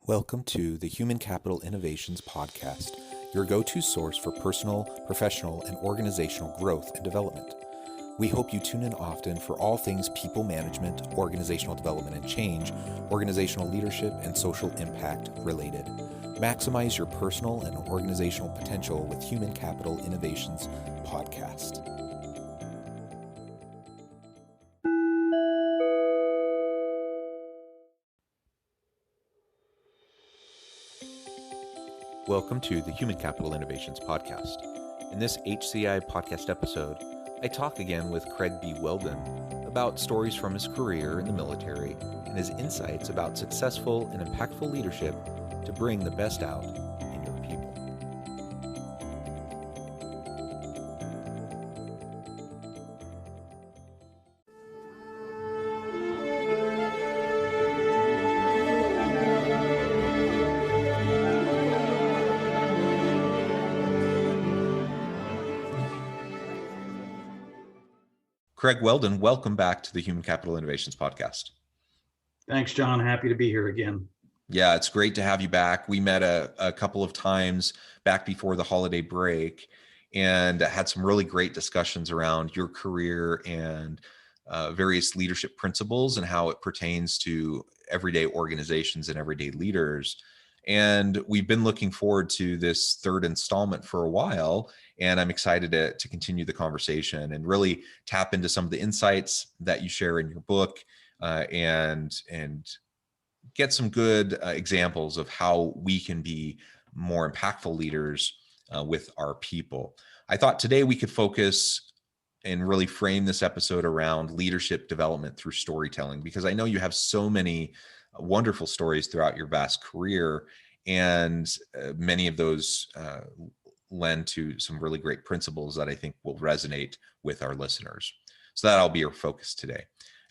Welcome to the Human Capital Innovations Podcast, your go-to source for personal, professional, and organizational growth and development. We hope you tune in often for all things people management, organizational development and change, organizational leadership, and social impact related. Maximize your personal and organizational potential with Human Capital Innovations Podcast. Welcome to the Human Capital Innovations Podcast. In this HCI podcast episode, I talk again with Craig B. Whelden about stories from his career in the military and his insights about successful and impactful leadership to bring the best out in your people. Craig Whelden, welcome back to the Human Capital Innovations Podcast. Thanks, John. Happy to be here again. Yeah, it's great to have you back. We met a couple of times back before the holiday break and had some really great discussions around your career and various leadership principles and how it pertains to everyday organizations and everyday leaders. And we've been looking forward to this third installment for a while. And I'm excited to continue the conversation and really tap into some of the insights that you share in your book and get some good examples of how we can be more impactful leaders with our people. I thought today we could focus and really frame this episode around leadership development through storytelling, because I know you have so many wonderful stories throughout your vast career, and many of those lend to some really great principles that I think will resonate with our listeners. So that'll be our focus today.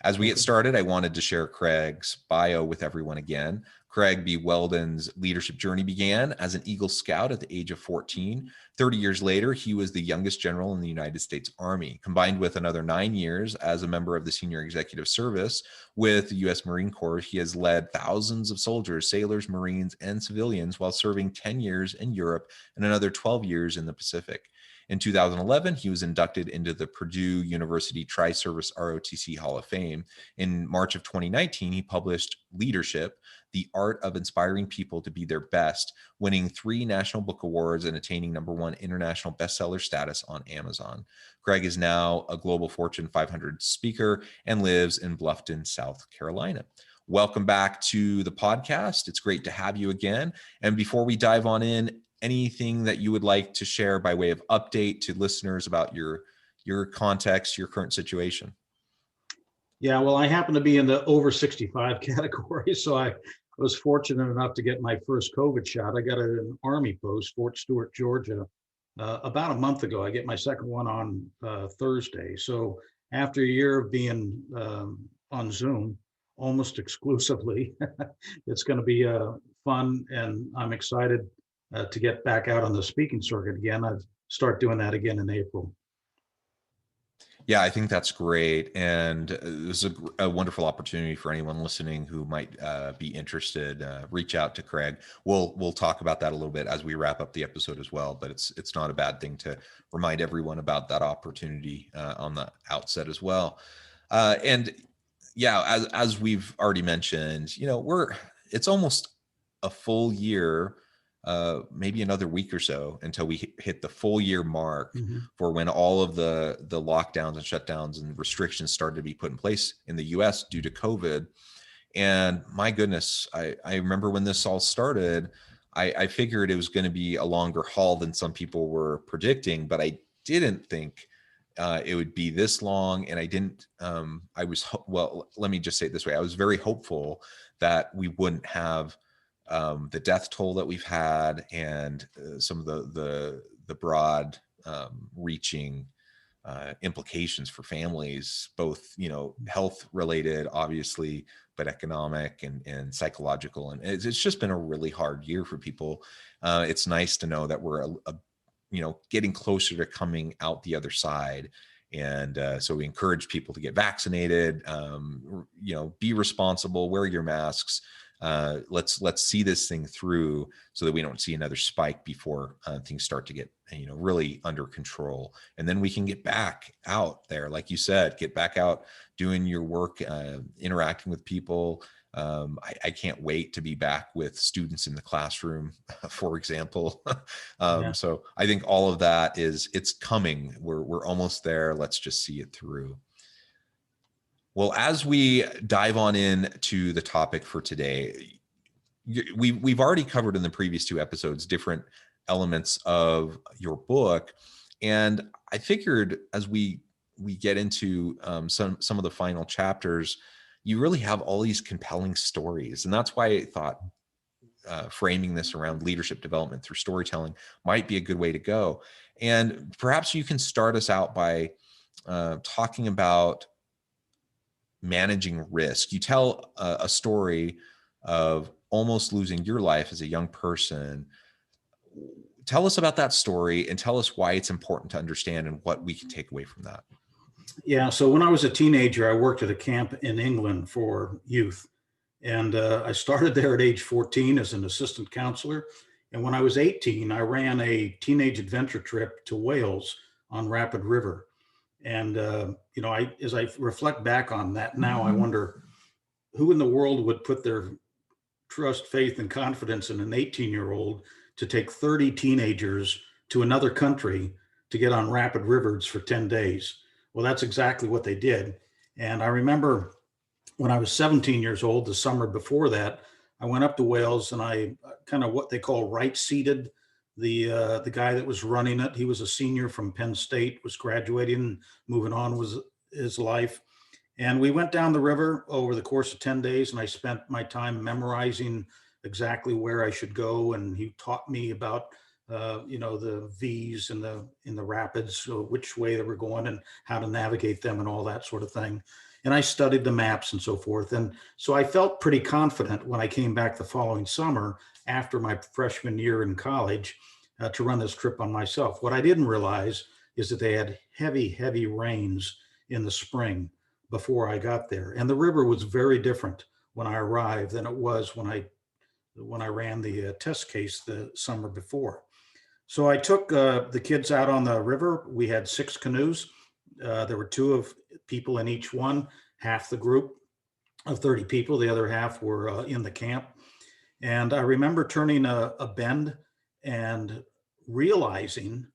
As we get started, I wanted to share Craig's bio with everyone again. Craig B. Whelden's leadership journey began as an Eagle Scout at the age of 14. 30 years later, he was the youngest general in the United States Army, combined with another 9 years as a member of the Senior Executive Service with the U.S. Marine Corps. He has led thousands of soldiers, sailors, Marines, and civilians while serving 10 years in Europe and another 12 years in the Pacific. In 2011, he was inducted into the Purdue University Tri-Service ROTC Hall of Fame. In March of 2019, he published Leadership, The Art of Inspiring People to Be Their Best, winning 3 National Book Awards and attaining #1 international bestseller status on Amazon. Craig is now a global Fortune 500 speaker and lives in Bluffton, South Carolina. Welcome back to the podcast. It's great to have you again. And before we dive on in, anything that you would like to share by way of update to listeners about your context, your current situation? Yeah, well, I happen to be in the over 65 category, so I was fortunate enough to get my first COVID shot. I got it at an Army post, Fort Stewart, Georgia, about a month ago. I get my second one on Thursday. So after a year of being on Zoom almost exclusively, it's going to be fun, and I'm excited to get back out on the speaking circuit again. I'd start doing that again in April. Yeah, I think that's great. And this is a wonderful opportunity for anyone listening who might be interested. Reach out to Craig. We'll talk about that a little bit as we wrap up the episode as well. But it's not a bad thing to remind everyone about that opportunity on the outset as well. And yeah, as we've already mentioned, it's almost a full year, maybe another week or so until we hit the full year mark for when all of the lockdowns and shutdowns and restrictions started to be put in place in the US due to COVID. And my goodness, I remember when this all started, I figured it was going to be a longer haul than some people were predicting, but I didn't think it would be this long. And I didn't, let me just say it this way. I was very hopeful that we wouldn't have the death toll that we've had and some of the broad reaching implications for families, both, health related, obviously, but economic and psychological. And it's just been a really hard year for people. It's nice to know that we're, getting closer to coming out the other side. And so we encourage people to get vaccinated, be responsible, wear your masks, Let's see this thing through so that we don't see another spike before things start to get really under control, and then we can get back out there, like you said, get back out doing your work, interacting with people. I can't wait to be back with students in the classroom, for example. Yeah. So I think all of that it's coming. We're almost there. Let's just see it through. Well, as we dive on in to the topic for today, we've already covered in the previous two episodes different elements of your book, and I figured as we get into some of the final chapters, you really have all these compelling stories, and that's why I thought framing this around leadership development through storytelling might be a good way to go. And perhaps you can start us out by talking about managing risk. You tell a story of almost losing your life as a young person. Tell us about that story and tell us why it's important to understand and what we can take away from that. Yeah. So when I was a teenager, I worked at a camp in England for youth. And I started there at age 14 as an assistant counselor. And when I was 18, I ran a teenage adventure trip to Wales on Rapid River. And, as I reflect back on that now, I wonder who in the world would put their trust, faith, and confidence in an 18-year-old to take 30 teenagers to another country to get on rapid rivers for 10 days. Well, that's exactly what they did. And I remember when I was 17 years old, the summer before that, I went up to Wales and I kind of what they call right seated the guy that was running it. He was a senior from Penn State, was graduating, moving on was his life. And we went down the river over the course of 10 days, and I spent my time memorizing exactly where I should go. And he taught me about, the V's in the rapids, so which way they were going and how to navigate them and all that sort of thing. And I studied the maps and so forth. And so I felt pretty confident when I came back the following summer after my freshman year in college to run this trip on myself. What I didn't realize is that they had heavy, heavy rains in the spring before I got there. And the river was very different when I arrived than it was when I ran the test case the summer before. So I took the kids out on the river. We had 6 canoes. There were 2 of people in each one, half the group of 30 people, the other half were in the camp. And I remember turning a bend and realizing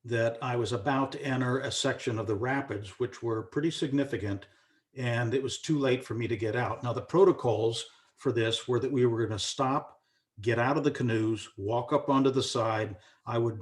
that I was about to enter a section of the rapids, which were pretty significant, and it was too late for me to get out. Now, the protocols for this were that we were going to stop, get out of the canoes, walk up onto the side. I would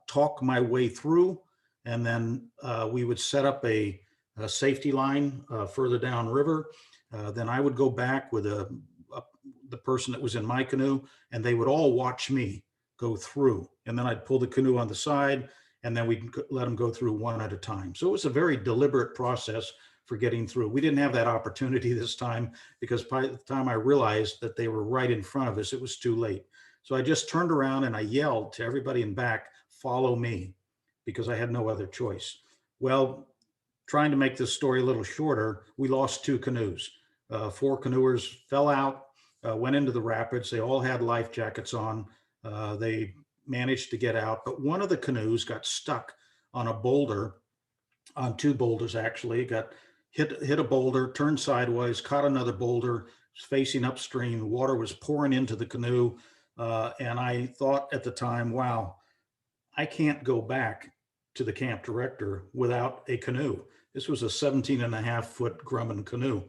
talk my way through, and then we would set up a safety line further downriver. Then I would go back with the person that was in my canoe, and they would all watch me go through. And then I'd pull the canoe on the side, and then we'd let them go through one at a time. So it was a very deliberate process for getting through. We didn't have that opportunity this time because by the time I realized that they were right in front of us, it was too late. So I just turned around and I yelled to everybody in back, "Follow me," because I had no other choice. Well, trying to make this story a little shorter, we lost 2 canoes. 4 canoers fell out, went into the rapids. They all had life jackets on. They managed to get out, but one of the canoes got stuck on a boulder, on 2 boulders actually. Got hit a boulder, turned sideways, caught another boulder, facing upstream. Water was pouring into the canoe, and I thought at the time, wow, I can't go back to the camp director without a canoe. This was a 17.5-foot Grumman canoe.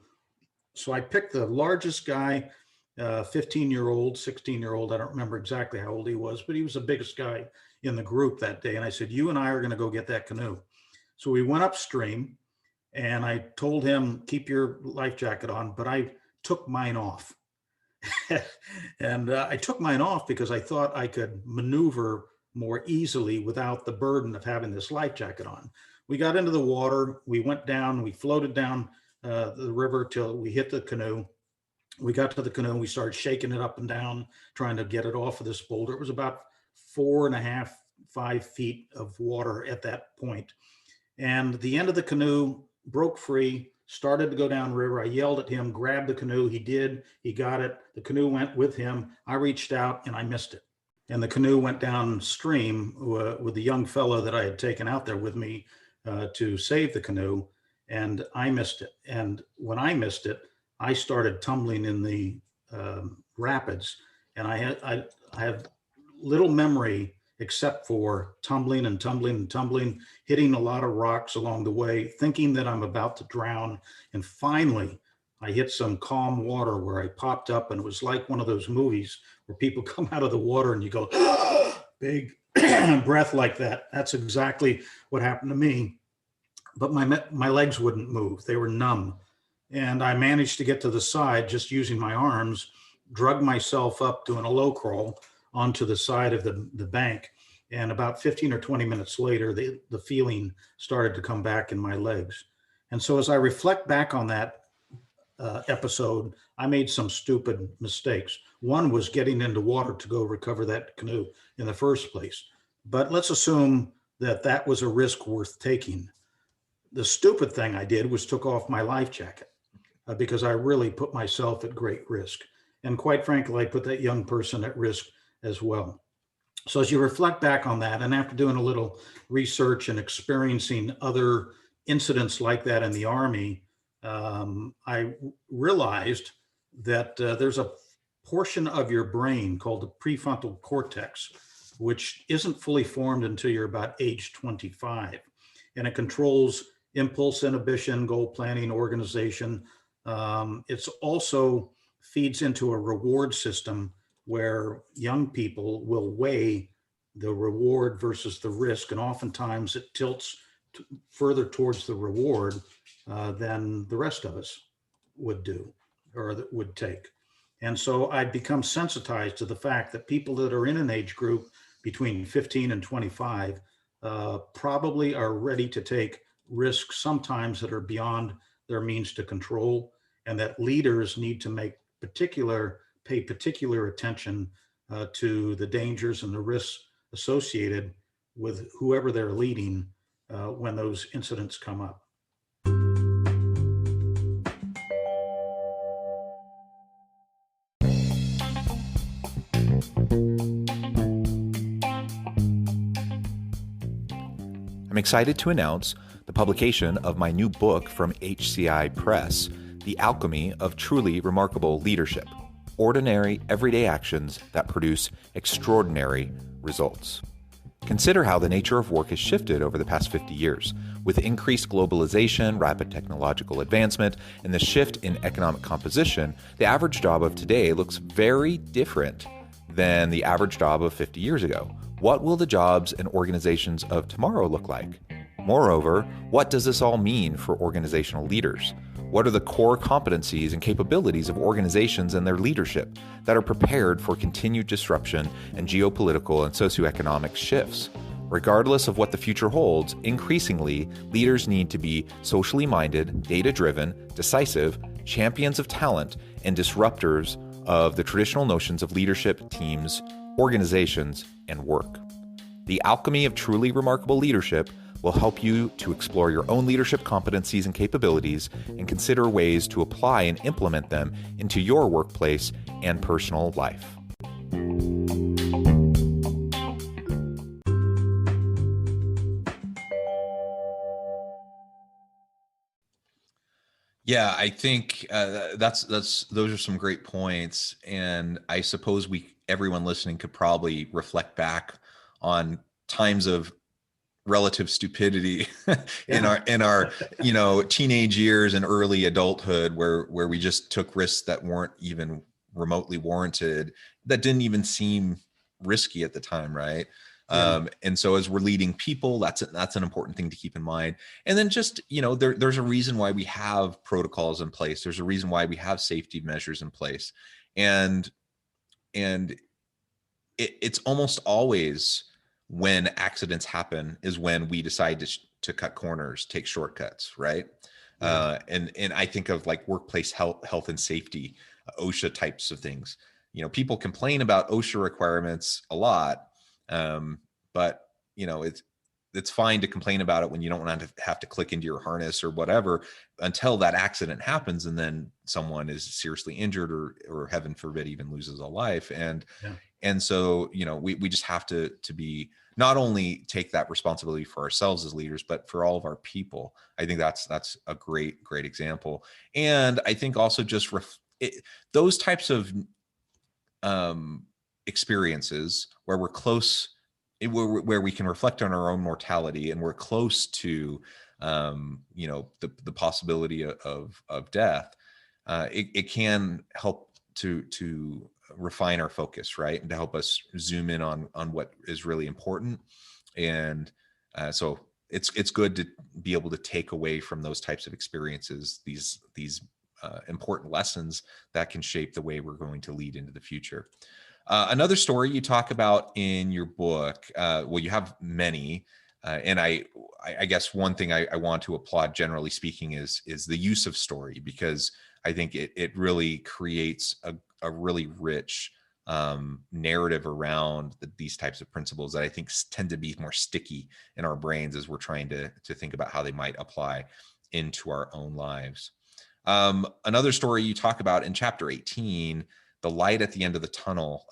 So I picked the largest guy, 15-year-old, 16-year-old. I don't remember exactly how old he was, but he was the biggest guy in the group that day. And I said, "You and I are going to go get that canoe." So we went upstream, and I told him, "Keep your life jacket on," but I took mine off. And I took mine off because I thought I could maneuver more easily without the burden of having this life jacket on. We got into the water, we went down, we floated down the river till we hit the canoe. We got to the canoe and we started shaking it up and down, trying to get it off of this boulder. It was about 4.5, 5 feet of water at that point. And the end of the canoe broke free. started to go downriver. I yelled at him, grab the canoe. He did. He got it. The canoe went with him. I reached out and I missed it. And the canoe went downstream with the young fellow that I had taken out there with me to save the canoe. And I missed it. And when I missed it, I started tumbling in the rapids. And I have little memory except for tumbling and tumbling and tumbling, hitting a lot of rocks along the way, thinking that I'm about to drown. And finally, I hit some calm water where I popped up, and it was like one of those movies where people come out of the water and you go, big breath like that. That's exactly what happened to me. But my legs wouldn't move. They were numb. And I managed to get to the side just using my arms, drug myself up doing a low crawl onto the side of the bank. And about 15 or 20 minutes later, the feeling started to come back in my legs. And so as I reflect back on that episode, I made some stupid mistakes. One was getting into water to go recover that canoe in the first place. But let's assume that that was a risk worth taking. The stupid thing I did was took off my life jacket because I really put myself at great risk. And quite frankly, I put that young person at risk as well. So as you reflect back on that, and after doing a little research and experiencing other incidents like that in the Army, I realized that there's a portion of your brain called the prefrontal cortex, which isn't fully formed until you're about age 25. And it controls impulse inhibition, goal planning, organization. It's also feeds into a reward system where young people will weigh the reward versus the risk. And oftentimes it tilts further towards the reward than the rest of us would do or that would take. And so I'd become sensitized to the fact that people that are in an age group between 15 and 25 probably are ready to take risks sometimes that are beyond their means to control, and that leaders need to pay particular attention to the dangers and the risks associated with whoever they're leading when those incidents come up. I'm excited to announce the publication of my new book from HCI Press, The Alchemy of Truly Remarkable Leadership: Ordinary, Everyday Actions That Produce Extraordinary Results. Consider how the nature of work has shifted over the past 50 years. With increased globalization, rapid technological advancement, and the shift in economic composition, the average job of today looks very different than the average job of 50 years ago. What will the jobs and organizations of tomorrow look like? Moreover, what does this all mean for organizational leaders? What are the core competencies and capabilities of organizations and their leadership that are prepared for continued disruption and geopolitical and socioeconomic shifts? Regardless of what the future holds, increasingly, leaders need to be socially minded, data-driven, decisive, champions of talent, and disruptors of the traditional notions of leadership, teams, organizations, and work. The Alchemy of Truly Remarkable Leadership will help you to explore your own leadership competencies and capabilities and consider ways to apply and implement them into your workplace and personal life. Yeah, I think those are some great points, and I suppose everyone listening could probably reflect back on times of relative stupidity in our teenage years and early adulthood where we just took risks that weren't even remotely warranted, that didn't even seem risky at the time, right? And so as we're leading people, that's an important thing to keep in mind. And then just, there's a reason why we have protocols in place. There's a reason why we have safety measures in place. And it's almost always when accidents happen is when we decide to cut corners, take shortcuts, right? And I think of like workplace health and safety, OSHA types of things. People complain about OSHA requirements a lot, but it's fine to complain about it when you don't want to have to click into your harness or whatever until that accident happens, and then someone is seriously injured or heaven forbid even loses a life. Yeah. And so, we just have to be, not only take that responsibility for ourselves as leaders, but for all of our people. I think that's a great example. And I think also just those types of experiences where we're close, where we can reflect on our own mortality and we're close to the possibility of death. It can help to refine our focus, right, and to help us zoom in on what is really important. And so it's good to be able to take away from those types of experiences these important lessons that can shape the way we're going to lead into the future. Another story you talk about in your book, well, you have many, and I guess one thing I want to applaud, generally speaking, is the use of story, because I think it really creates a really rich narrative around these types of principles that I think tend to be more sticky in our brains as we're trying to think about how they might apply into our own lives. Another story you talk about in chapter 18, the light at the end of the tunnel.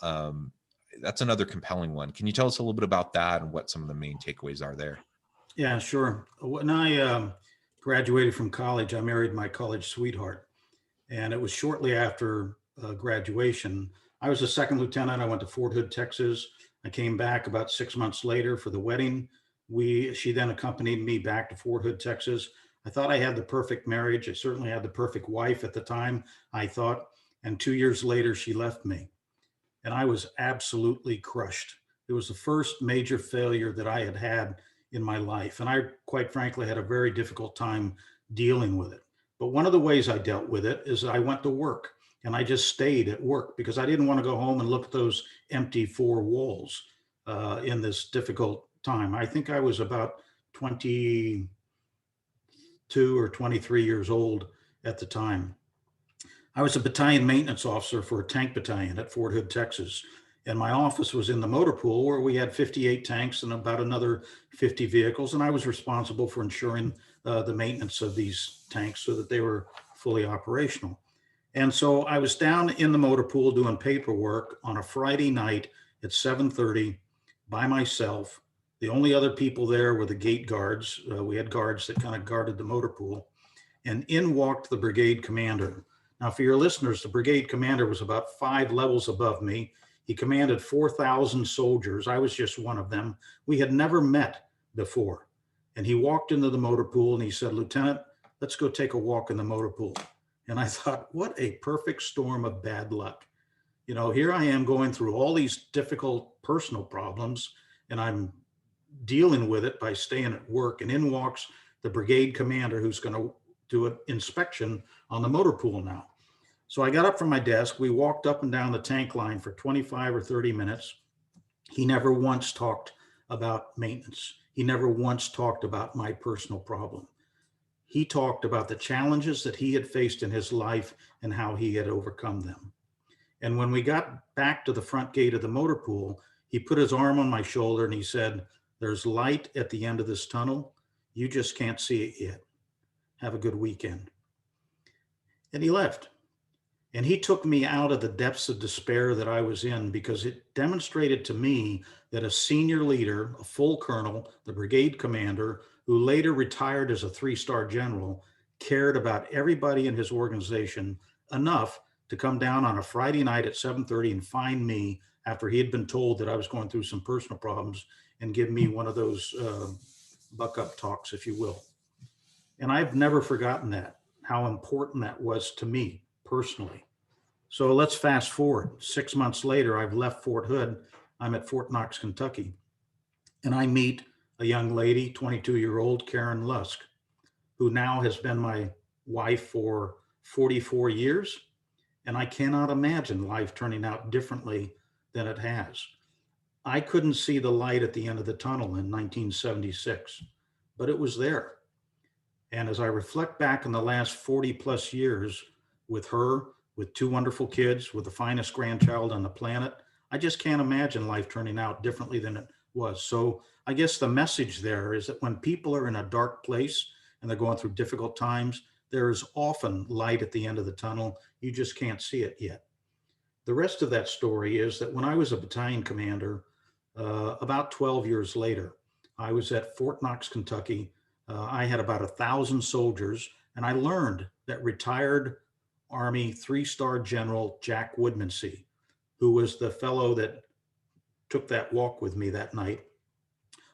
That's another compelling one. Can you tell us a little bit about that and what some of the main takeaways are there? Yeah, sure. When I graduated from college, I married my college sweetheart. And it was shortly after graduation. I was a second lieutenant. I went to Fort Hood, Texas. I came back about 6 months later for the wedding. She then accompanied me back to Fort Hood, Texas. I thought I had the perfect marriage. I certainly had the perfect wife at the time, I thought. And 2 years later, she left me. And I was absolutely crushed. It was the first major failure that I had had in my life. And I, quite frankly, had a very difficult time dealing with it. But one of the ways I dealt with it is I went to work and I just stayed at work because I didn't want to go home and look at those empty four walls in this difficult time. I think I was about 22 or 23 years old at the time. I was a battalion maintenance officer for a tank battalion at Fort Hood, Texas. And my office was in the motor pool where we had 58 tanks and about another 50 vehicles. And I was responsible for ensuring the maintenance of these tanks so that they were fully operational. And so I was down in the motor pool doing paperwork on a Friday night at 7:30 by myself. The only other people there were the gate guards. We had guards that kind of guarded the motor pool. And in walked the brigade commander. Now, for your listeners, the brigade commander was about 5 levels above me. He commanded 4,000 soldiers. I was just one of them. We had never met before. And he walked into the motor pool and he said, "Lieutenant, let's go take a walk in the motor pool." And I thought, what a perfect storm of bad luck. Here I am going through all these difficult personal problems, and I'm dealing with it by staying at work. And in walks the brigade commander who's going to do an inspection on the motor pool now. So I got up from my desk. We walked up and down the tank line for 25 or 30 minutes. He never once talked about maintenance. He never once talked about my personal problem. He talked about the challenges that he had faced in his life and how he had overcome them. And when we got back to the front gate of the motor pool, he put his arm on my shoulder and he said, "There's light at the end of this tunnel. You just can't see it yet. Have a good weekend." And he left. And he took me out of the depths of despair that I was in because it demonstrated to me that a senior leader, a full colonel, the brigade commander, who later retired as a 3-star general, cared about everybody in his organization enough to come down on a Friday night at 7:30 and find me after he had been told that I was going through some personal problems and give me one of those buck up talks, if you will. And I've never forgotten that, how important that was to me personally. So let's fast forward. 6 months later, I've left Fort Hood. I'm at Fort Knox, Kentucky. And I meet a young lady, 22-year-old Karen Lusk, who now has been my wife for 44 years. And I cannot imagine life turning out differently than it has. I couldn't see the light at the end of the tunnel in 1976, but it was there. And as I reflect back on the last 40 plus years with her, with 2 wonderful kids, with the finest grandchild on the planet, I just can't imagine life turning out differently than it was. So I guess the message there is that when people are in a dark place and they're going through difficult times, there is often light at the end of the tunnel. You just can't see it yet. The rest of that story is that when I was a battalion commander, about 12 years later, I was at Fort Knox, Kentucky. I had about 1,000 soldiers, and I learned that retired Army three-star General Jack Woodmansee, who was the fellow that took that walk with me that night,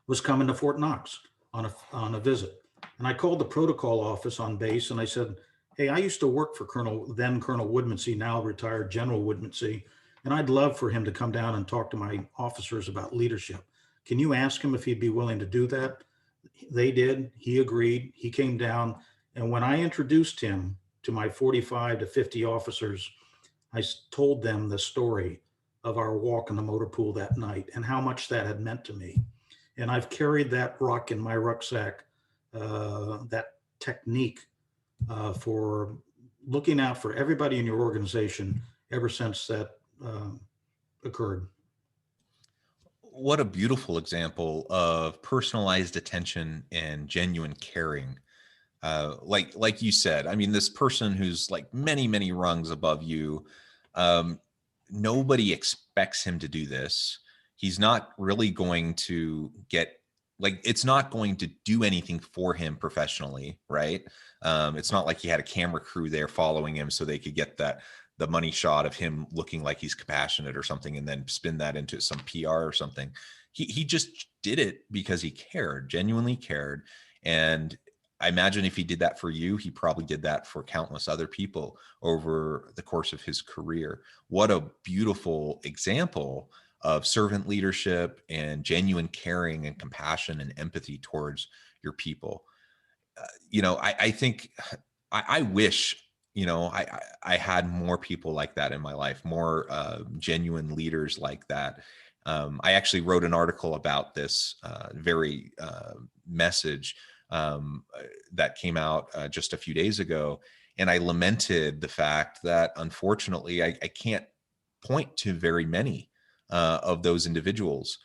was coming to Fort Knox on a visit. And I called the protocol office on base and I said, "Hey, I used to work for Colonel Woodmansee, now retired General Woodmansee, and I'd love for him to come down and talk to my officers about leadership. Can you ask him if he'd be willing to do that?" They did. He agreed. He came down. And when I introduced him to my 45 to 50 officers, I told them the story of our walk in the motor pool that night and how much that had meant to me. And I've carried that rock in my rucksack, that technique for looking out for everybody in your organization ever since that occurred. What a beautiful example of personalized attention and genuine caring. Like you said, I mean, this person who's like many rungs above you, um, nobody expects him to do this. He's not really going to get, like, it's not going to do anything for him professionally, right? It's not like he had a camera crew there following him so they could get the money shot of him looking like he's compassionate or something and then spin that into some PR or something. He just did it because he cared, genuinely cared. And I imagine if he did that for you, he probably did that for countless other people over the course of his career. What a beautiful example of servant leadership and genuine caring and compassion and empathy towards your people. I think I wish, I had more people like that in my life, more genuine leaders like that. I actually wrote an article about this very message that came out just a few days ago. And I lamented the fact that unfortunately, I can't point to very many of those individuals,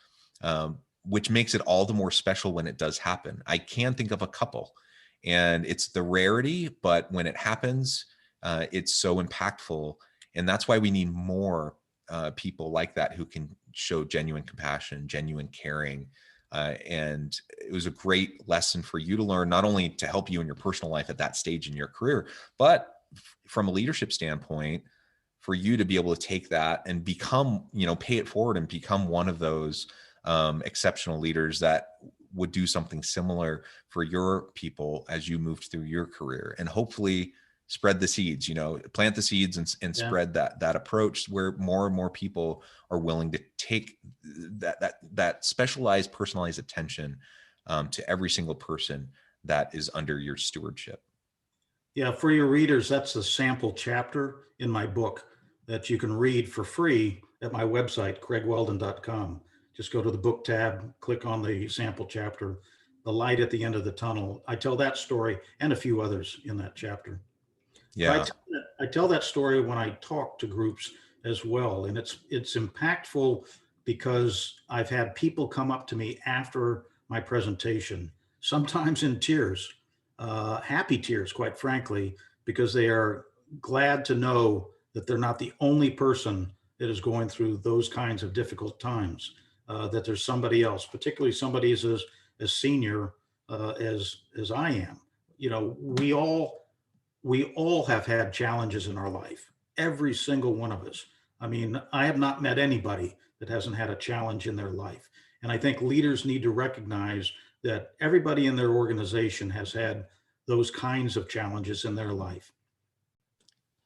which makes it all the more special when it does happen. I can think of a couple, and it's the rarity, but when it happens, it's so impactful. And that's why we need more people like that who can show genuine compassion, genuine caring. And it was a great lesson for you to learn, not only to help you in your personal life at that stage in your career, but from a leadership standpoint, for you to be able to take that and become, pay it forward and become one of those exceptional leaders that would do something similar for your people as you moved through your career, and hopefully spread the seeds, plant the seeds and Yeah. spread that approach where more and more people are willing to take that specialized, personalized attention to every single person that is under your stewardship. Yeah, for your readers, that's the sample chapter in my book that you can read for free at my website, craigwhelden.com. Just go to the book tab, click on the sample chapter, The Light at the End of the Tunnel. I tell that story and a few others in that chapter. But Yeah. I tell that story when I talk to groups as well. And it's impactful because I've had people come up to me after my presentation, sometimes in tears, happy tears, quite frankly, because they are glad to know that they're not the only person that is going through those kinds of difficult times, that there's somebody else, particularly somebody as senior as I am. We all have had challenges in our life, every single one of us. I mean, I have not met anybody that hasn't had a challenge in their life. And I think leaders need to recognize that everybody in their organization has had those kinds of challenges in their life.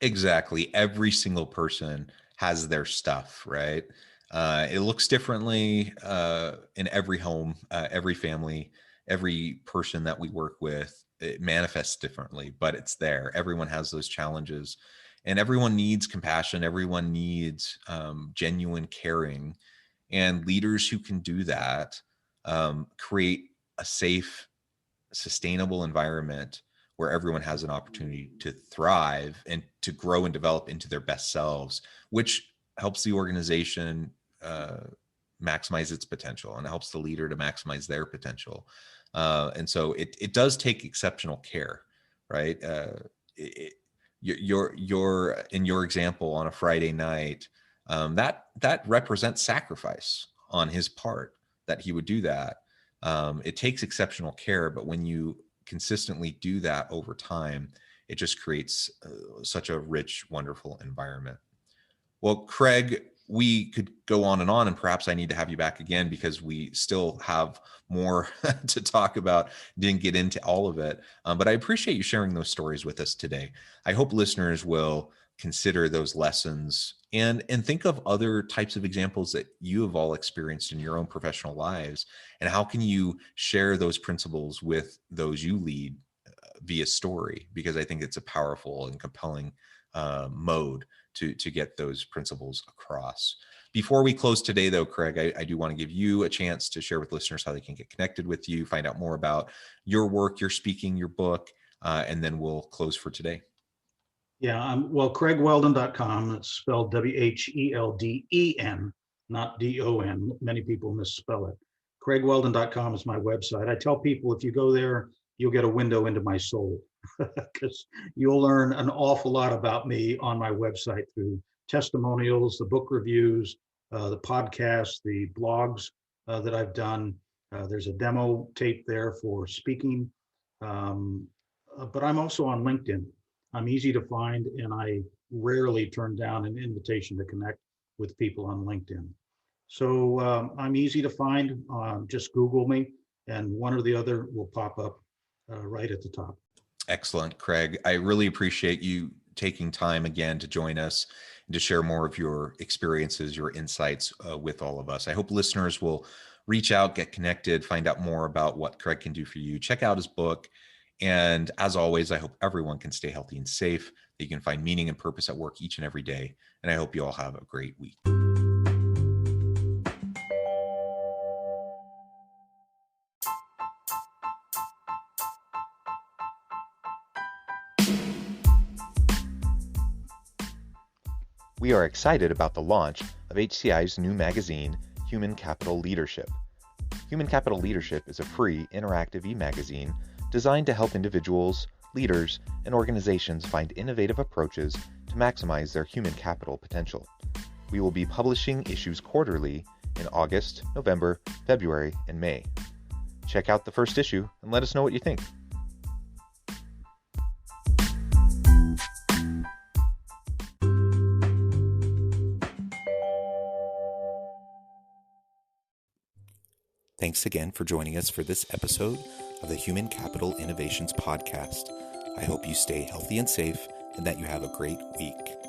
Exactly. Every single person has their stuff, right? It looks differently in every home, every family, every person that we work with. It manifests differently, but it's there. Everyone has those challenges, and everyone needs compassion. Everyone needs genuine caring, and leaders who can do that create a safe, sustainable environment where everyone has an opportunity to thrive and to grow and develop into their best selves, which helps the organization maximize its potential, and it helps the leader to maximize their potential. And so it does take exceptional care, right? Your in your example on a Friday night, that represents sacrifice on his part that he would do that. It takes exceptional care, but when you consistently do that over time, it just creates such a rich, wonderful environment. Well, Craig, we could go on, and perhaps I need to have you back again because we still have more to talk about. Didn't get into all of it, but I appreciate you sharing those stories with us today. I hope listeners will consider those lessons and think of other types of examples that you have all experienced in your own professional lives, and how can you share those principles with those you lead via story, because I think it's a powerful and compelling mode to get those principles across. Before we close today, though, Craig, I do want to give you a chance to share with listeners how they can get connected with you, find out more about your work, your speaking, your book, and then we'll close for today. Yeah, well, CraigWhelden.com. It's spelled WHELDEN, not DON. Many people misspell it. CraigWhelden.com is my website. I tell people if you go there, you'll get a window into my soul, because you'll learn an awful lot about me on my website through testimonials, the book reviews, the podcasts, the blogs that I've done. There's a demo tape there for speaking. But I'm also on LinkedIn. I'm easy to find, and I rarely turn down an invitation to connect with people on LinkedIn. So I'm easy to find. Just Google me, and one or the other will pop up right at the top. Excellent, Craig. I really appreciate you taking time again to join us and to share more of your experiences, your insights with all of us. I hope listeners will reach out, get connected, find out more about what Craig can do for you. Check out his book. And as always, I hope everyone can stay healthy and safe, that you can find meaning and purpose at work each and every day. And I hope you all have a great week. We are excited about the launch of HCI's new magazine, Human Capital Leadership. Human Capital Leadership is a free, interactive e-magazine designed to help individuals, leaders, and organizations find innovative approaches to maximize their human capital potential. We will be publishing issues quarterly in August, November, February, and May. Check out the first issue and let us know what you think. Thanks again for joining us for this episode of the Human Capital Innovations Podcast. I hope you stay healthy and safe and that you have a great week.